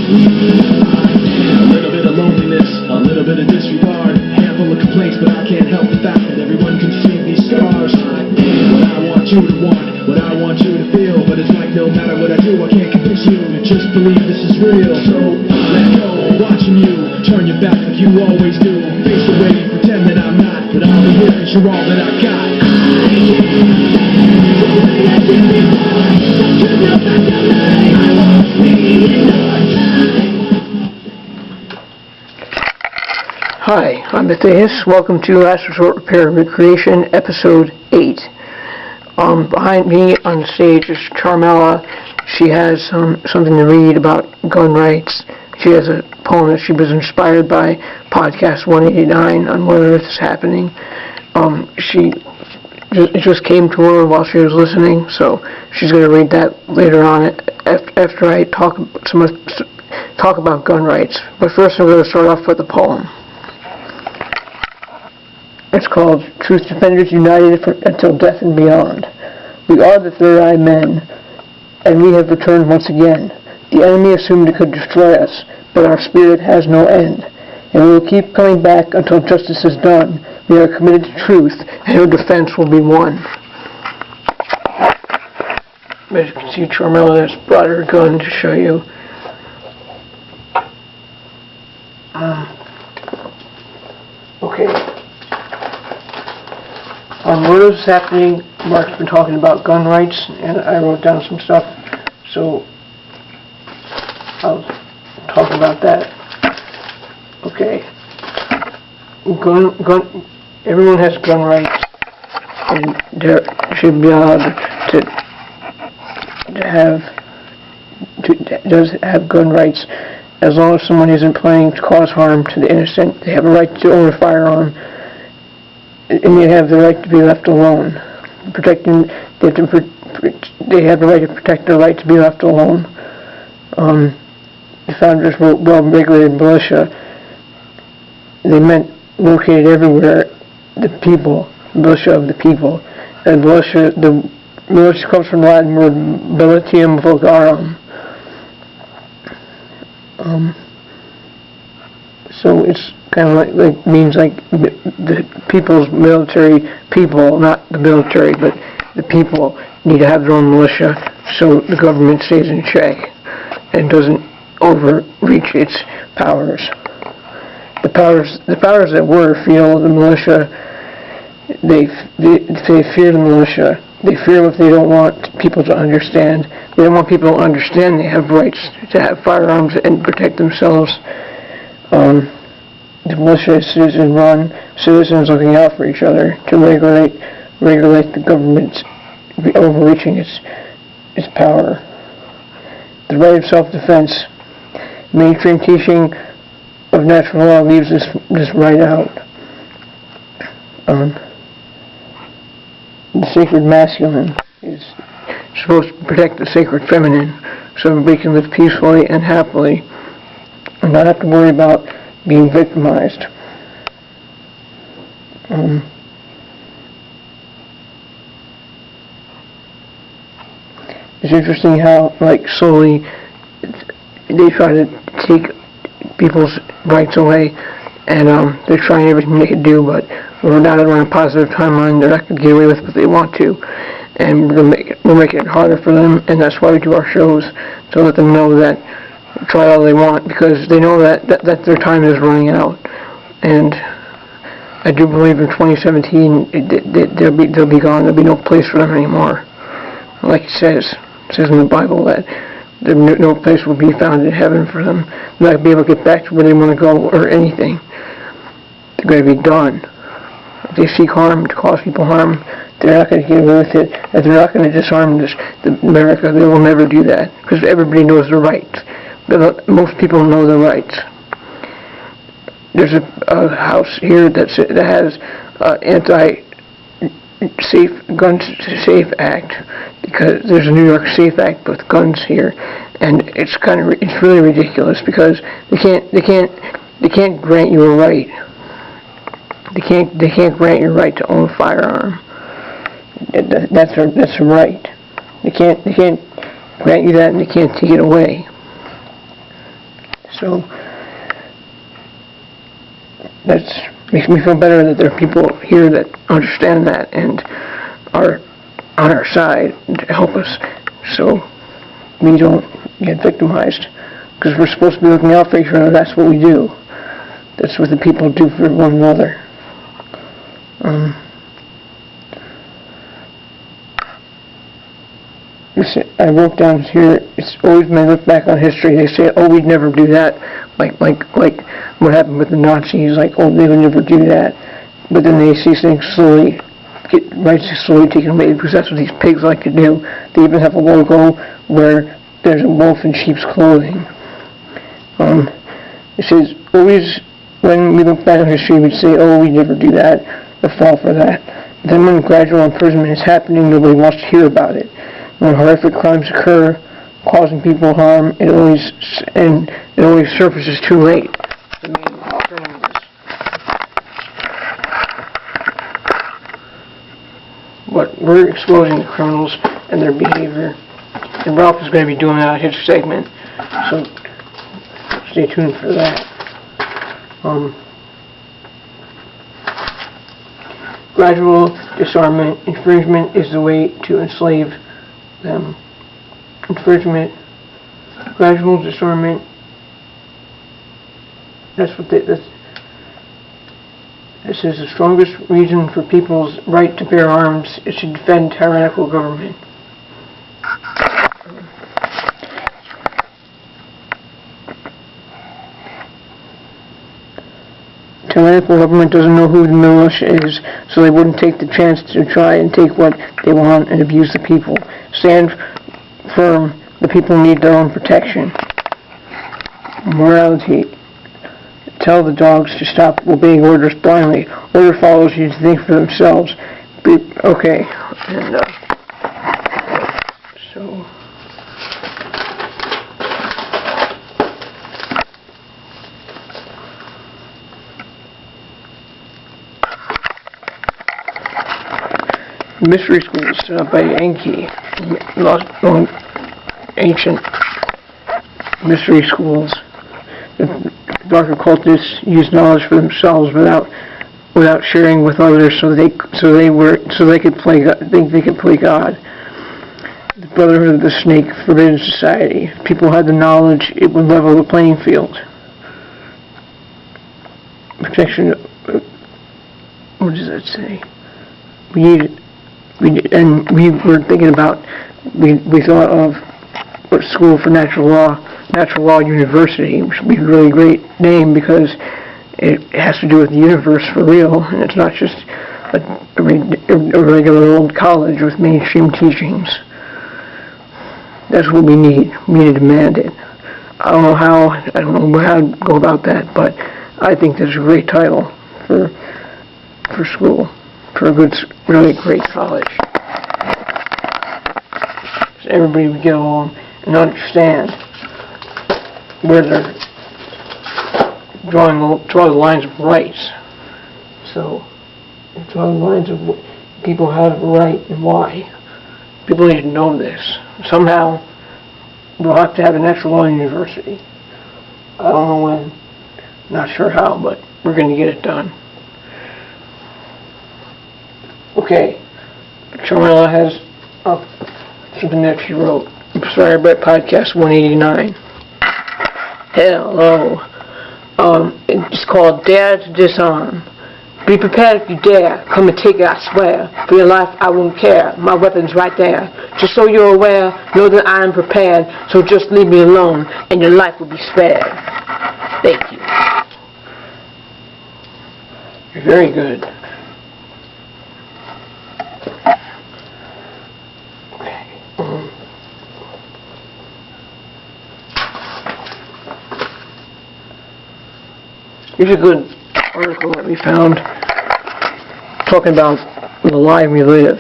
A little bit of loneliness, a little bit of disregard, handful of complaints, but I can't help the fact that everyone can see these scars. What I want you to want, what I want you to feel, but it's like no matter what I do, I can't convince you to just believe this is real. So let go, watching you turn your back like you always do. Face the way you pretend that I'm not, but I'll be here 'cause you're all that I got. Hi, I'm Matthaeus. Welcome to Last Resort Repair and Recreation, Episode 8. Behind me on stage is Charmella. She has something to read about gun rights. She has a poem that she was inspired by Podcast 189 on What on Earth is Happening. It just came to her while she was listening, so she's going to read that later on after I talk about gun rights. But first I'm going to start off with a poem. It's called Truth Defenders United Until Death and Beyond. We are the Third Eye Men, and we have returned once again. The enemy assumed it could destroy us, but our spirit has no end, and we will keep coming back until justice is done. We are committed to truth, and your defense will be won. As you can see, Charmella has brought her gun to show you. Okay. What is happening? Mark's been talking about gun rights, and I wrote down some stuff, so I'll talk about that. Okay. Everyone has gun rights, and they should be allowed to have gun rights as long as someone isn't planning to cause harm to the innocent. They have a right to own a firearm, and they have the right to be left alone. They have the right to protect their right to be left alone. The founders were well-regulated militia. They meant located everywhere. The people, militia of the people, and the militia comes from the Latin word militium vulgarum. So it's kind of like means like the people's military people, not the military, but the people need to have their own militia so the government stays in check and doesn't overreach its powers. The powers that were feel the militia. They fear the militia. They fear what they don't want people to understand. They don't want people to understand they have rights to have firearms and protect themselves. The militia is citizen-run, citizens looking out for each other to regulate the government's overreaching its power. The right of self-defense. Mainstream teaching of natural law leaves this right out. The sacred masculine is supposed to protect the sacred feminine so we can live peacefully and happily and not have to worry about being victimized. It's interesting how, slowly they try to take people's rights away, and they're trying everything they can do, but we're not on a positive timeline. They're not going to get away with what they want to, and we're making it harder for them, and that's why we do our shows, to let them know that try all they want, because they know that their time is running out. And I do believe in 2017 they'll be gone. There'll be no place for them anymore. Like it says in the Bible that no place will be found in heaven for them. They're not going to be able to get back to where they want to go or anything. They're going to be done. If they seek harm, to cause people harm, they're not going to get away with it. If they're not going to disarm America, they will never do that, because everybody knows their rights. Most people know their rights. There's a house here that has gun safe act, because there's a New York Safe Act with guns here, and it's really ridiculous, because they can't grant you a right. They can't grant you a right to own a firearm. That's a right. They can't grant you that, and they can't take it away. So that makes me feel better that there are people here that understand that and are on our side to help us so we don't get victimized. Because we're supposed to be looking out for each other. That's what we do. That's what the people do for one another. I wrote down here, it's always when I look back on history, they say, oh, we'd never do that. Like what happened with the Nazis, like, oh, they would never do that. But then they see things slowly taken away because that's what these pigs like to do. They even have a logo where there's a wolf in sheep's clothing. It says, always when we look back on history, we'd say, oh, we'd never do that, or fall for that. Then when gradual imprisonment is happening, nobody wants to hear about it. When horrific crimes occur, causing people harm, it always surfaces too late. But we're exposing the criminals and their behavior, and Ralph is going to be doing that in his segment, so stay tuned for that. Gradual disarmament, infringement is the way to enslave them. Gradual disarmament, this is the strongest reason for people's right to bear arms is to defend tyrannical government. Tyrannical government doesn't know who the militia is, so they wouldn't take the chance to try and take what they want and abuse the people. Stand firm. The people need their own protection. Morality. Tell the dogs to stop obeying orders blindly. Order follows you to think for themselves. Okay. And, so... Mystery schools set up by Yankee, ancient mystery schools. The dark occultists use knowledge for themselves without sharing with others, so they could play God. They could play God. The Brotherhood of the Snake, forbidden society. If people had the knowledge, it would level the playing field. Protection. What does that say? We were thinking about, we thought of a school for natural law university, which would be a really great name because it has to do with the universe for real, and it's not just a regular old college with mainstream teachings. That's what we need. We need to demand it. I don't know how to go about that, but I think that's a great title for school. For a good, really great college. So everybody would get along and understand where they're draw the lines of rights. So, draw the lines of what people have a right and why. People need to know this. Somehow, we'll have to have a natural law university. I don't know when, not sure how, but we're going to get it done. Okay, Charmella has something that she wrote. Sorry about podcast 189. Hello. It's called Dare to Disarm. Be prepared if you dare. Come and take it, I swear. For your life, I won't care. My weapon's right there. Just so you're aware, know that I am prepared. So just leave me alone, and your life will be spared. Thank you. You're very good. Here's a good article that we found talking about the life we live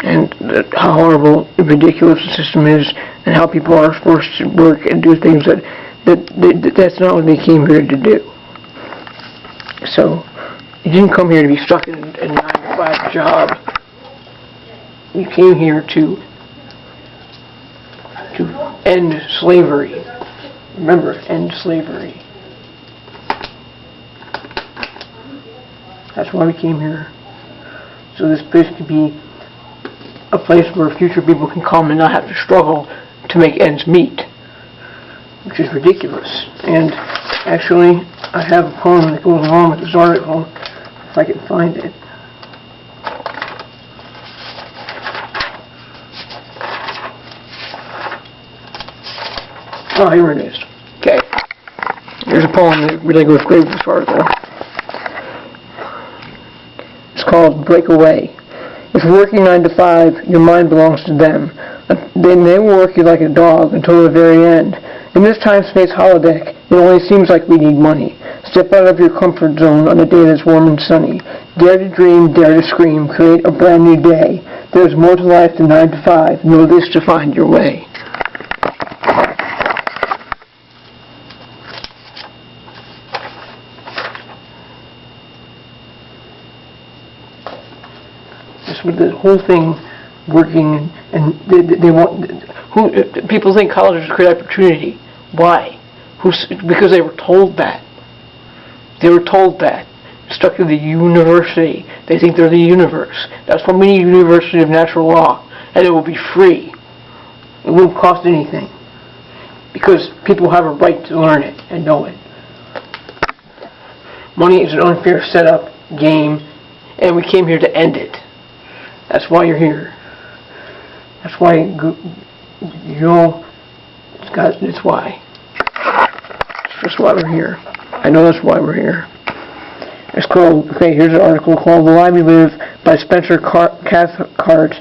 and how horrible and ridiculous the system is and how people are forced to work and do things that's not what they came here to do. So, you didn't come here to be stuck in a 9-to-5 job. You came here to end slavery. Remember, end slavery. That's why we came here. So this place could be a place where future people can come and not have to struggle to make ends meet, which is ridiculous. And actually, I have a poem that goes along with this article, if I can find it. Oh, here it is. Okay. Here's a poem that really goes great with this article. It's called Break Away. If you're working 9 to 5, your mind belongs to them. Then they will work you like a dog until the very end. In this time-space holodeck, it only seems like we need money. Step out of your comfort zone on a day that's warm and sunny. Dare to dream, dare to scream, create a brand new day. There's more to life than 9 to 5. Know this to find your way. With the whole thing working, and they want. People think colleges create opportunity. Why? Because they were told that. They were told that. Stuck to the university. They think they're the universe. That's why we need a University of Natural Law, and it will be free. It won't cost anything, because people have a right to learn it and know it. Money is an unfair setup game, and we came here to end it. That's why you're here. That's why it's why. It's just why we're here. I know that's why we're here. It's called, okay, here's an article called The Lie We Live by Spencer Cathcart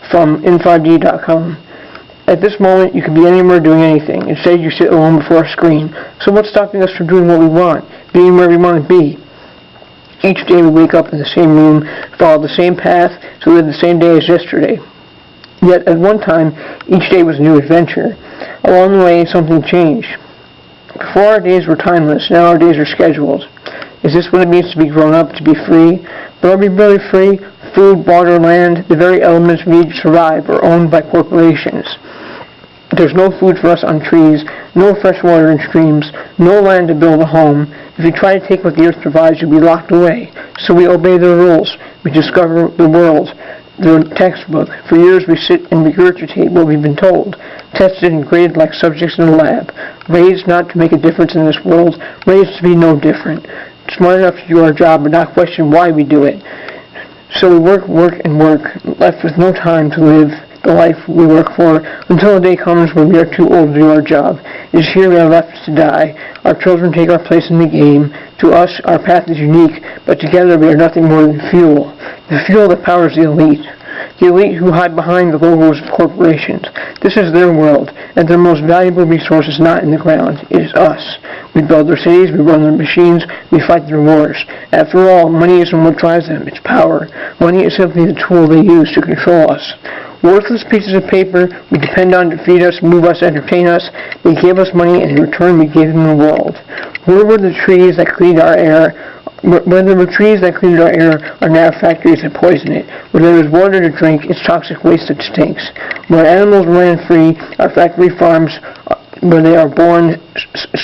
from Infod.com. At this moment, you could be anywhere doing anything. Instead, you sit alone before a screen. So what's stopping us from doing what we want, being where we want to be? Each day we wake up in the same room, follow the same path, to live the same day as yesterday. Yet at one time, each day was a new adventure. Along the way, something changed. Before our days were timeless, now our days are scheduled. Is this what it means to be grown up, to be free? But are we really free? Food, water, land, the very elements we need to survive are owned by corporations. There's no food for us on trees, no fresh water in streams, no land to build a home. If you try to take what the earth provides, you'll be locked away. So we obey their rules. We discover the world, the textbook. For years we sit and regurgitate what we've been told, tested and graded like subjects in a lab, raised not to make a difference in this world, raised to be no different, smart enough to do our job but not question why we do it. So we work, and work, left with no time to live the life we work for, until the day comes when we are too old to do our job. It is here we are left to die. Our children take our place in the game. To us, our path is unique, but together we are nothing more than fuel. The fuel that powers the elite. The elite who hide behind the logos of corporations. This is their world, and their most valuable resource is not in the ground. It is us. We build their cities, we run their machines, we fight their wars. After all, money isn't what drives them, it's power. Money is simply the tool they use to control us. Worthless pieces of paper we depend on to feed us, move us, entertain us. They gave us money, and in return we gave them the world. Where were the trees that cleaned our air? Where there were trees that cleaned our air are now factories that poison it. Where there is water to drink, it's toxic waste that stinks. Where animals ran free are factory farms where they are born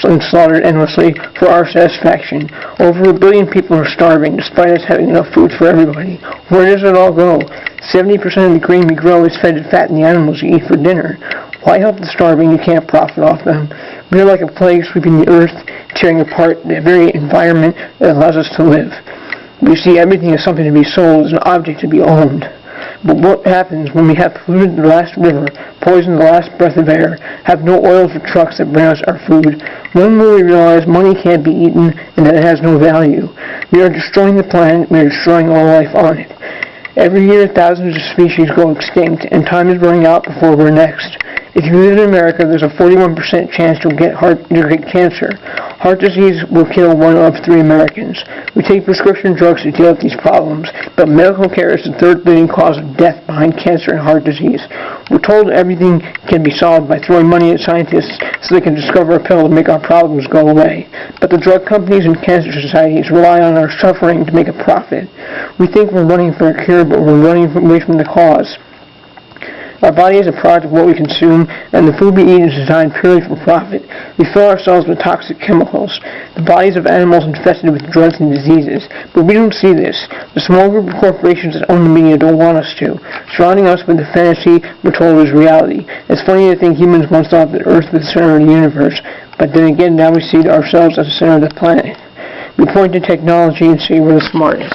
and slaughtered endlessly for our satisfaction. Over 1 billion people are starving, despite us having enough food for everybody. Where does it all go? 70% of the grain we grow is fed to fatten the animals you eat for dinner. Why help the starving? You can't profit off them. We are like a plague sweeping the earth, tearing apart the very environment that allows us to live. We see everything as something to be sold, as an object to be owned. But what happens when we have polluted the last river, poisoned the last breath of air, have no oil for trucks that bring us our food? When will we realize money can't be eaten and that it has no value? We are destroying the planet, we are destroying all life on it. Every year, thousands of species go extinct, and time is running out before we're next. If you live in America, there's a 41% chance you'll get cancer. Heart disease will kill 1 of 3 Americans. We take prescription drugs to deal with these problems, but medical care is the third leading cause of death behind cancer and heart disease. We're told everything can be solved by throwing money at scientists so they can discover a pill to make our problems go away. But the drug companies and cancer societies rely on our suffering to make a profit. We think we're running for a cure, but we're running away from the cause. Our body is a product of what we consume, and the food we eat is designed purely for profit. We fill ourselves with toxic chemicals. The bodies of animals infested with drugs and diseases. But we don't see this. The small group of corporations that own the media don't want us to, surrounding us with the fantasy we're told is reality. It's funny to think humans once thought that Earth was the center of the universe, but then again now we see ourselves as the center of the planet. We point to technology and say we're the smartest.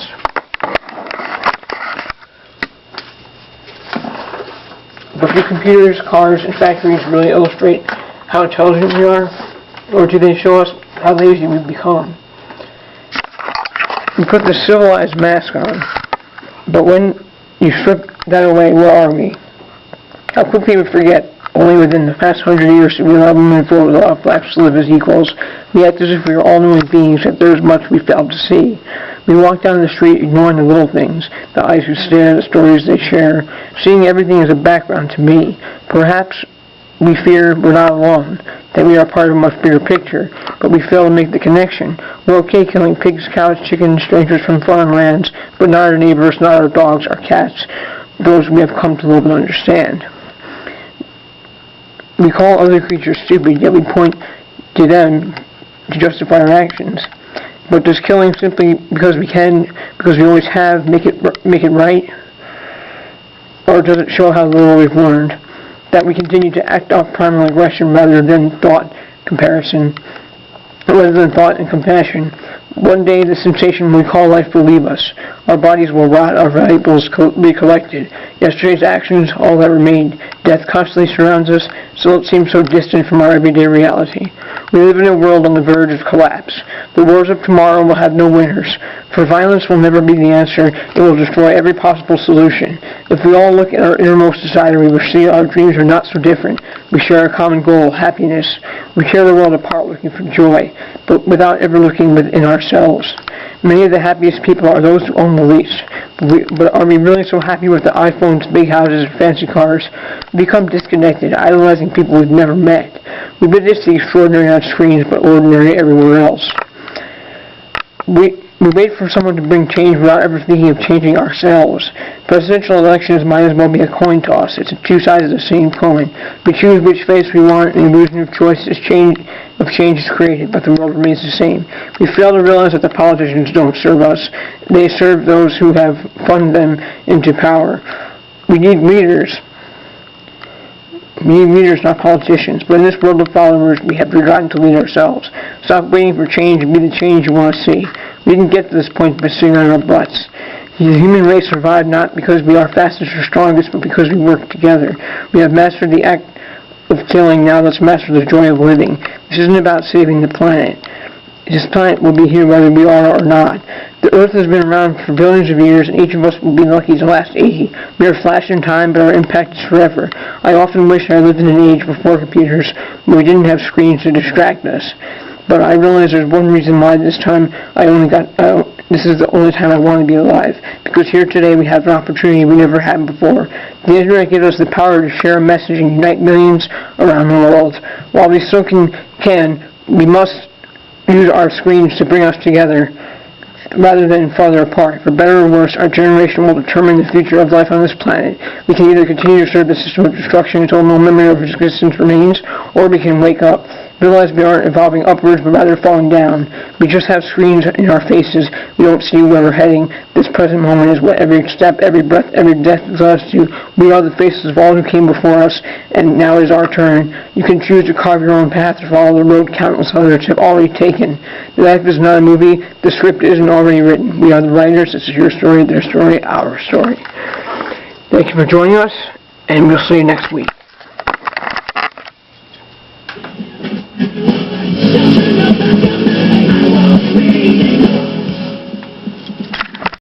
But do computers, cars, and factories really illustrate how intelligent we are? Or do they show us how lazy we've become? We put the civilized mask on, but when you strip that away, where are we? How quickly we forget, only within the past 100 years did we allow women to allow blacks to live as equals. We act as if we are all-knowing beings, yet there is much we fail to see. We walk down the street ignoring the little things, the eyes who stare, the stories they share, seeing everything as a background to me. Perhaps we fear we're not alone, that we are part of a much bigger picture, but we fail to make the connection. We're okay killing pigs, cows, chickens, strangers from foreign lands, but not our neighbors, not our dogs, our cats, those we have come to love and understand. We call other creatures stupid, yet we point to them to justify our actions. But does killing simply because we can, because we always have, make it right? Or does it show how little we've learned? That we continue to act off primal aggression rather than thought and compassion. One day the sensation we call life will leave us. Our bodies will rot, our valuables be collected. Yesterday's actions, all that remained. Death constantly surrounds us, so it seems so distant from our everyday reality. We live in a world on the verge of collapse. The wars of tomorrow will have no winners. For violence will never be the answer. It will destroy every possible solution. If we all look at our innermost desire, we will see our dreams are not so different. We share a common goal, happiness. We tear the world apart looking for joy, but without ever looking within ourselves. Many of the happiest people are those who own the least. But are we really so happy with the iPhones, big houses, and fancy cars? We become disconnected, idolizing people we've never met. We witness the extraordinary on screens, but ordinary everywhere else. We wait for someone to bring change without ever thinking of changing ourselves. Presidential elections might as well be a coin toss. It's two sides of the same coin. We choose which face we want, and the illusion of change is created, but the world remains the same. We fail to realize that the politicians don't serve us. They serve those who have funded them into power. We need leaders. We need leaders, not politicians. But in this world of followers, we have forgotten to lead ourselves. Stop waiting for change and be the change you want to see. We didn't get to this point by sitting on our butts. The human race survived not because we are fastest or strongest, but because we work together. We have mastered the act of killing, now let's master the joy of living. This isn't about saving the planet. This planet will be here whether we are or not. The Earth has been around for billions of years, and each of us will be lucky to last 80. We are a flash in time, but our impact is forever. I often wish I lived in an age before computers, where we didn't have screens to distract us. But I realize there's one reason why this is the only time I want to be alive. Because here today we have an opportunity we never had before. The internet gives us the power to share a message and unite millions around the world. While we still can, we must use our screens to bring us together rather than farther apart. For better or worse, our generation will determine the future of life on this planet. We can either continue to serve the system of destruction until no memory of existence remains, or we can wake up, realize we aren't evolving upwards but rather falling down. We just have screens in our faces. We don't see where we're heading. This present moment is what every step, every breath, every death leads us to. We are the faces of all who came before us, and now is our turn. You can choose to carve your own path or follow the road countless others have already taken. Life is not a movie. The script isn't already written. We are the writers. This is your story, their story, our story. Thank you for joining us, and we'll see you next week.